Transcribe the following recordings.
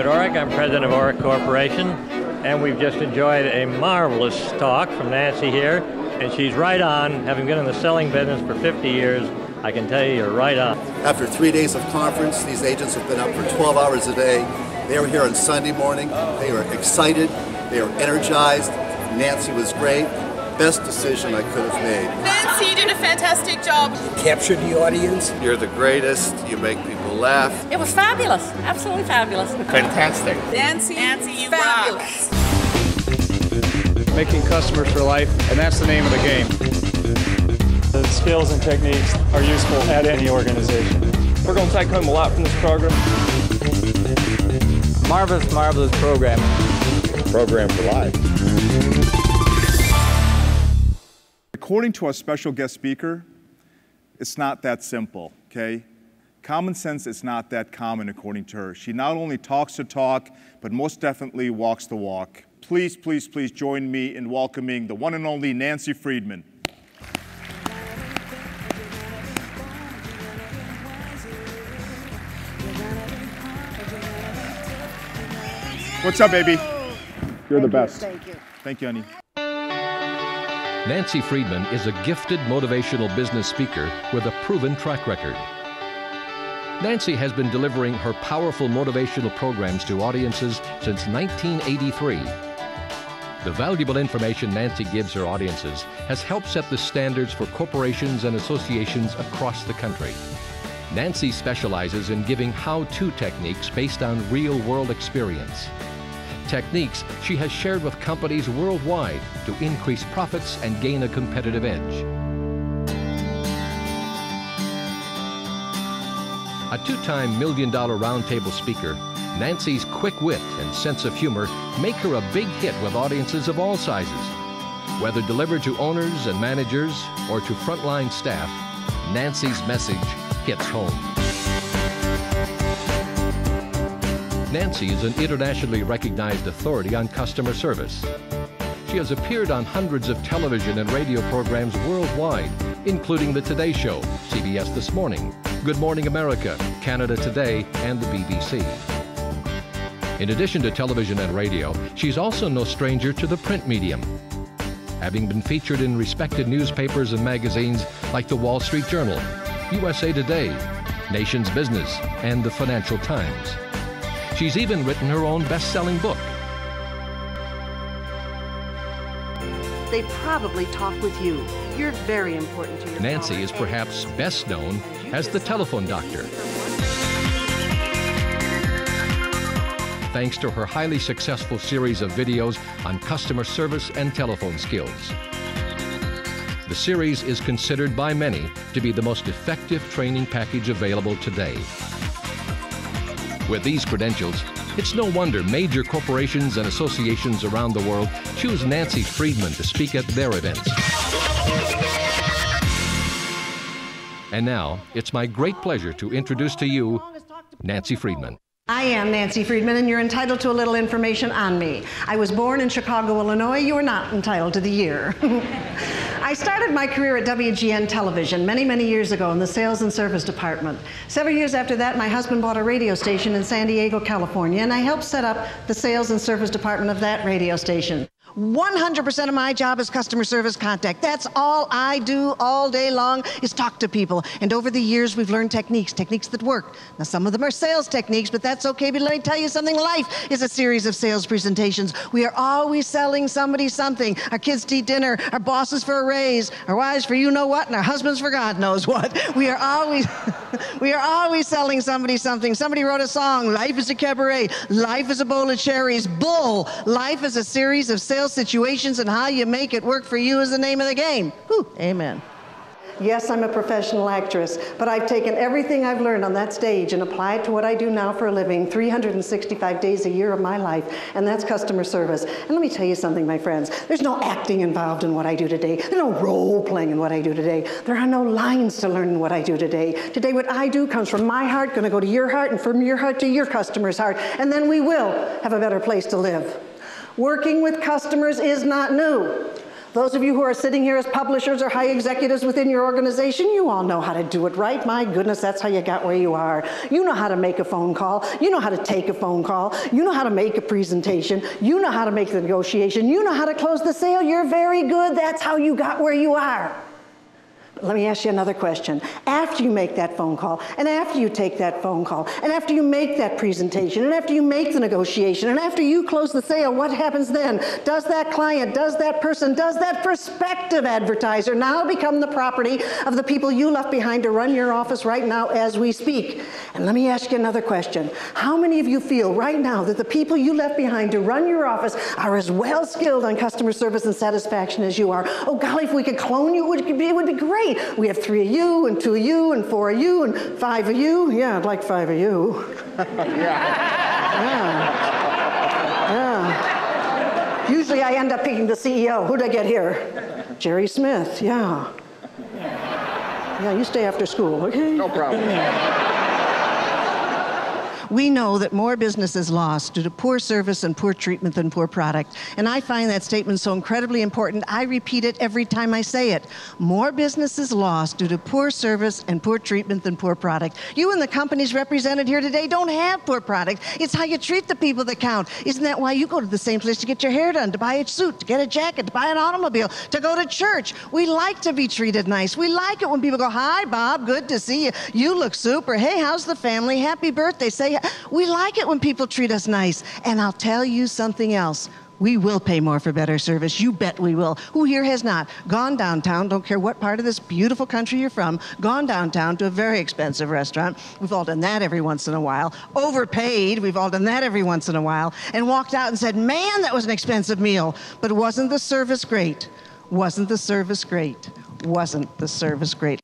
Orrick. I'm president of Orrick Corporation, and we've just enjoyed a marvelous talk from Nancy here, and she's right on. Having been in the selling business for 50 years, I can tell you you're right on. After 3 days of conference, these agents have been up for 12 hours a day. They were here on Sunday morning. They were excited. They were energized. Nancy was great. Best decision I could have made. Nancy, you did a fantastic job. You captured the audience. You're the greatest. You make people laugh. It was fabulous. Absolutely fabulous. Fantastic. Nancy, you fabulous. Rock. Making customers for life, and that's the name of the game. The skills and techniques are useful at any organization. We're going to take home a lot from this program. Marvelous, marvelous program. Program for life. According to our special guest speaker, it's not that simple, okay? Common sense is not that common, according to her. She not only talks the talk, but most definitely walks the walk. Please, please, please join me in welcoming the one and only Nancy Friedman. What's up, baby? You're the best. Thank you. Thank you, honey. Nancy Friedman is a gifted motivational business speaker with a proven track record. Nancy has been delivering her powerful motivational programs to audiences since 1983. The valuable information Nancy gives her audiences has helped set the standards for corporations and associations across the country. Nancy specializes in giving how-to techniques based on real-world experience. Techniques she has shared with companies worldwide to increase profits and gain a competitive edge. A two-time $1 Million Roundtable speaker, Nancy's quick wit and sense of humor make her a big hit with audiences of all sizes. Whether delivered to owners and managers or to frontline staff, Nancy's message hits home. Nancy is an internationally recognized authority on customer service. She has appeared on hundreds of television and radio programs worldwide, including The Today Show, CBS This Morning, Good Morning America, Canada Today, and the BBC. In addition to television and radio, she's also no stranger to the print medium, having been featured in respected newspapers and magazines like the Wall Street Journal, USA Today, Nation's Business, and the Financial Times. She's even written her own best-selling book. They probably talk with you. You're very important to your Nancy is perhaps best known as the telephone doctor. Thanks to her highly successful series of videos on customer service and telephone skills. The series is considered by many to be the most effective training package available today. With these credentials, it's no wonder major corporations and associations around the world choose Nancy Friedman to speak at their events. And now, it's my great pleasure to introduce to you Nancy Friedman. I am Nancy Friedman, and you're entitled to a little information on me. I was born in Chicago, Illinois. You are not entitled to the year. I started my career at WGN Television many, many years ago in the sales and service department. Several years after that, my husband bought a radio station in San Diego, California, and I helped set up the sales and service department of that radio station. 100% of my job is customer service contact. That's all I do all day long is talk to people. And over the years, we've learned techniques that work. Now, some of them are sales techniques, but that's okay. But let me tell you something. Life is a series of sales presentations. We are always selling somebody something. Our kids to eat dinner, our bosses for a raise, our wives for you know what, and our husbands for God knows what. We are always selling somebody something. Somebody wrote a song, life is a cabaret. Life is a bowl of cherries. Bull. Life is a series of sales situations, and how you make it work for you is the name of the game. Whew, amen. Yes, I'm a professional actress, but I've taken everything I've learned on that stage and applied to what I do now for a living, 365 days a year of my life, and that's customer service. And let me tell you something, my friends. There's no acting involved in what I do today. There's no role playing in what I do today. There are no lines to learn in what I do today. Today, what I do comes from my heart, going to go to your heart, and from your heart to your customer's heart, and then we will have a better place to live. Working with customers is not new. Those of you who are sitting here as publishers or high executives within your organization, you all know how to do it right. My goodness, that's how you got where you are. You know how to make a phone call. You know how to take a phone call. You know how to make a presentation. You know how to make the negotiation. You know how to close the sale. You're very good. That's how you got where you are. Let me ask you another question. After you make that phone call, and after you take that phone call, and after you make that presentation, and after you make the negotiation, and after you close the sale, what happens then? Does that client, does that person, does that prospective advertiser now become the property of the people you left behind to run your office right now as we speak? And let me ask you another question. How many of you feel right now that the people you left behind to run your office are as well skilled on customer service and satisfaction as you are? Oh golly, if we could clone you, it would be great. We have 3 of you, and 2 of you, and 4 of you, and 5 of you. Yeah, I'd like 5 of you. Yeah. Usually I end up picking the CEO. Who'd I get here? Jerry Smith, yeah. Yeah, you stay after school, okay? No problem. We know that more business is lost due to poor service and poor treatment than poor product. And I find that statement so incredibly important, I repeat it every time I say it. More business is lost due to poor service and poor treatment than poor product. You and the companies represented here today don't have poor product. It's how you treat the people that count. Isn't that why you go to the same place to get your hair done, to buy a suit, to get a jacket, to buy an automobile, to go to church? We like to be treated nice. We like it when people go, hi, Bob, good to see you. You look super. Hey, how's the family? Happy birthday. Say, we like it when people treat us nice. And I'll tell you something else. We will pay more for better service. You bet we will. Who here has not gone downtown, don't care what part of this beautiful country you're from, gone downtown to a very expensive restaurant? We've all done that every once in a while. Overpaid, we've all done that every once in a while. And walked out and said, man, that was an expensive meal. But wasn't the service great? Wasn't the service great? Wasn't the service great?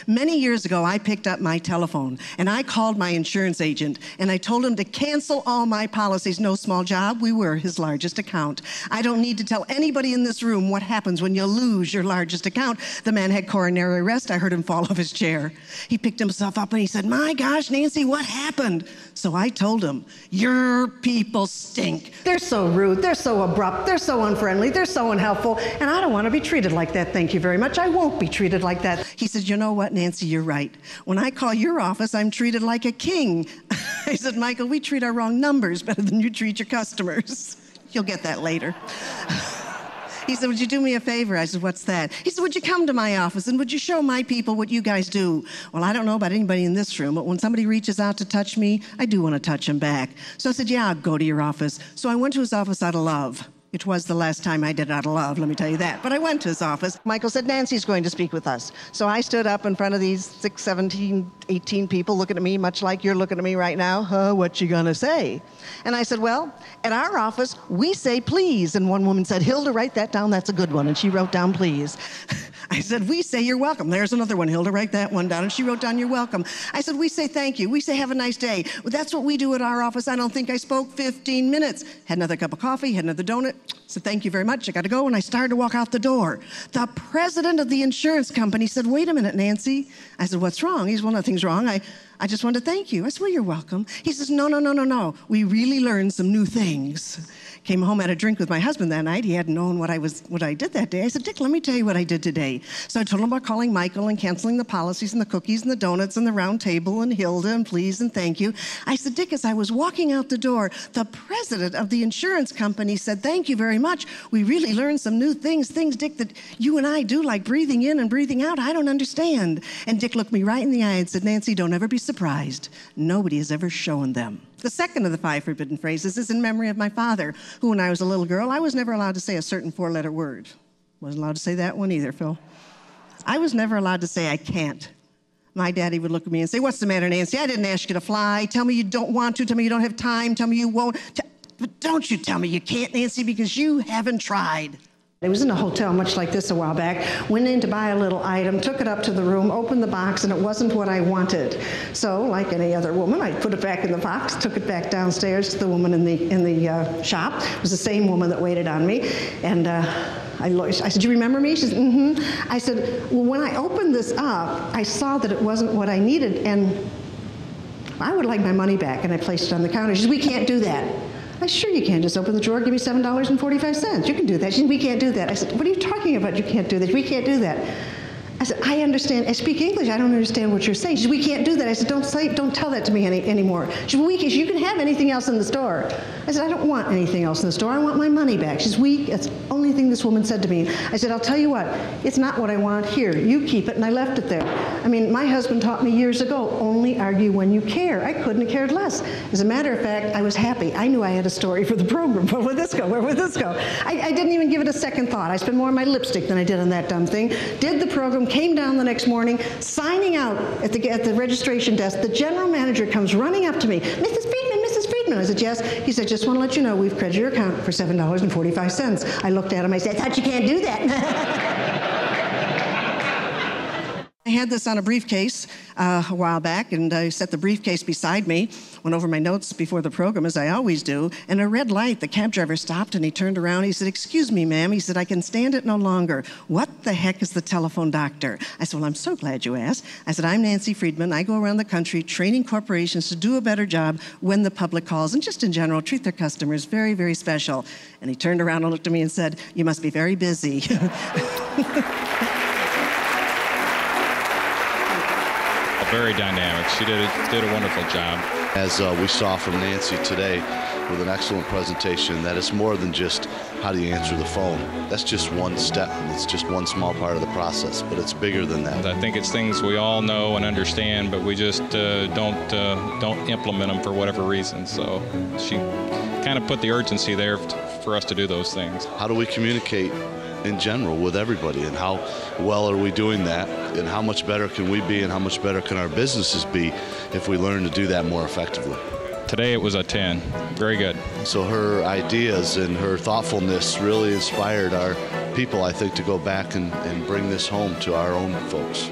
Many years ago, I picked up my telephone and I called my insurance agent and I told him to cancel all my policies. No small job, we were his largest account. I don't need to tell anybody in this room what happens when you lose your largest account. The man had coronary arrest. I heard him fall off his chair. He picked himself up and he said, my gosh, Nancy, what happened? So I told him, your people stink. They're so rude, they're so abrupt, they're so unfriendly, they're so unhelpful, and I don't want to be treated like that, thank you very much. I won't be treated like that. He said, you know what, Nancy, you're right. When I call your office, I'm treated like a king. I said, Michael, we treat our wrong numbers better than you treat your customers. You'll get that later. He said, would you do me a favor? I said, what's that? He said, would you come to my office and would you show my people what you guys do? Well, I don't know about anybody in this room, but when somebody reaches out to touch me, I do want to touch them back. So I said, yeah, I'll go to your office. So I went to his office out of love. It was the last time I did it out of love, let me tell you that. But I went to his office. Michael said, Nancy's going to speak with us. So I stood up in front of these 6, 17, 18 people looking at me, much like you're looking at me right now. What you gonna say? And I said, well, at our office, we say please. And one woman said, Hilda, write that down, that's a good one. And she wrote down please. I said, we say you're welcome. There's another one, Hilda, write that one down. And she wrote down you're welcome. I said, we say thank you. We say have a nice day. Well, that's what we do at our office. I don't think I spoke 15 minutes. Had another cup of coffee, had another donut. Said, thank you very much. I got to go. And I started to walk out the door. The president of the insurance company said, wait a minute, Nancy. I said, what's wrong? He said, well, nothing's wrong. I just wanted to thank you. I said, well, you're welcome. He says, no. We really learned some new things. Came home, had a drink with my husband that night. He hadn't known what I did that day. I said, Dick, let me tell you what I did today. So I told him about calling Michael and canceling the policies and the cookies and the donuts and the round table and Hilda and please and thank you. I said, Dick, as I was walking out the door, the president of the insurance company said, thank you very much. We really learned some new things, Dick, that you and I do, like breathing in and breathing out. I don't understand. And Dick looked me right in the eye and said, Nancy, don't ever be surprised. Nobody has ever shown them. The second of the 5 forbidden phrases is in memory of my father, who, when I was a little girl, I was never allowed to say a certain 4-letter word. Wasn't allowed to say that one either, Phil. I was never allowed to say I can't. My daddy would look at me and say, what's the matter, Nancy? I didn't ask you to fly. Tell me you don't want to. Tell me you don't have time. Tell me you won't. But don't you tell me you can't, Nancy, because you haven't tried. I was in a hotel much like this a while back, went in to buy a little item, took it up to the room, opened the box, and it wasn't what I wanted. So, like any other woman, I put it back in the box, took it back downstairs to the woman in the shop. It was the same woman that waited on me. And I said, do you remember me? She said, mm-hmm. I said, well, when I opened this up, I saw that it wasn't what I needed, and I would like my money back. And I placed it on the counter. She said, we can't do that. I said, sure you can. Just open the drawer, give me $7.45. You can do that. She said, we can't do that. I said, what are you talking about? You can't do that. We can't do that. I said, I understand. I speak English. I don't understand what you're saying. She said, we can't do that. I said, don't tell that to me anymore. She said, you can have anything else in the store. I said, I don't want anything else in the store. I want my money back. She's weak. That's the only thing this woman said to me. I said, I'll tell you what. It's not what I want. Here, you keep it. And I left it there. I mean, my husband taught me years ago, only argue when you care. I couldn't have cared less. As a matter of fact, I was happy. I knew I had a story for the program. Where would this go? Where would this go? I didn't even give it a second thought. I spent more on my lipstick than I did on that dumb thing. Did the program, came down the next morning, signing out at the registration desk. The general manager comes running up to me, Mrs. Friedman, Mrs. Friedman. I said, yes. He said, just want to let you know we've credited your account for $7.45. I looked at him, I said, I thought you can't do that. I had this on a briefcase a while back, and I set the briefcase beside me, went over my notes before the program, as I always do, and a red light, the cab driver stopped, and he turned around. He said, excuse me, ma'am. He said, I can stand it no longer. What the heck is the telephone doctor? I said, well, I'm so glad you asked. I said, I'm Nancy Friedman. I go around the country training corporations to do a better job when the public calls, and just in general, treat their customers very, very special. And he turned around and looked at me and said, you must be very busy. Very dynamic. She did a wonderful job. As we saw from Nancy today with an excellent presentation, that it's more than just how do you answer the phone. That's just one step. It's just one small part of the process, but it's bigger than that. I think it's things we all know and understand, but we just don't implement them for whatever reason. So she kind of put the urgency there for us to do those things. How do we communicate in general with everybody, and how well are we doing that, and how much better can we be, and how much better can our businesses be if we learn to do that more effectively? Today it was a 10. Very good. So her ideas and her thoughtfulness really inspired our people, I think, to go back and bring this home to our own folks.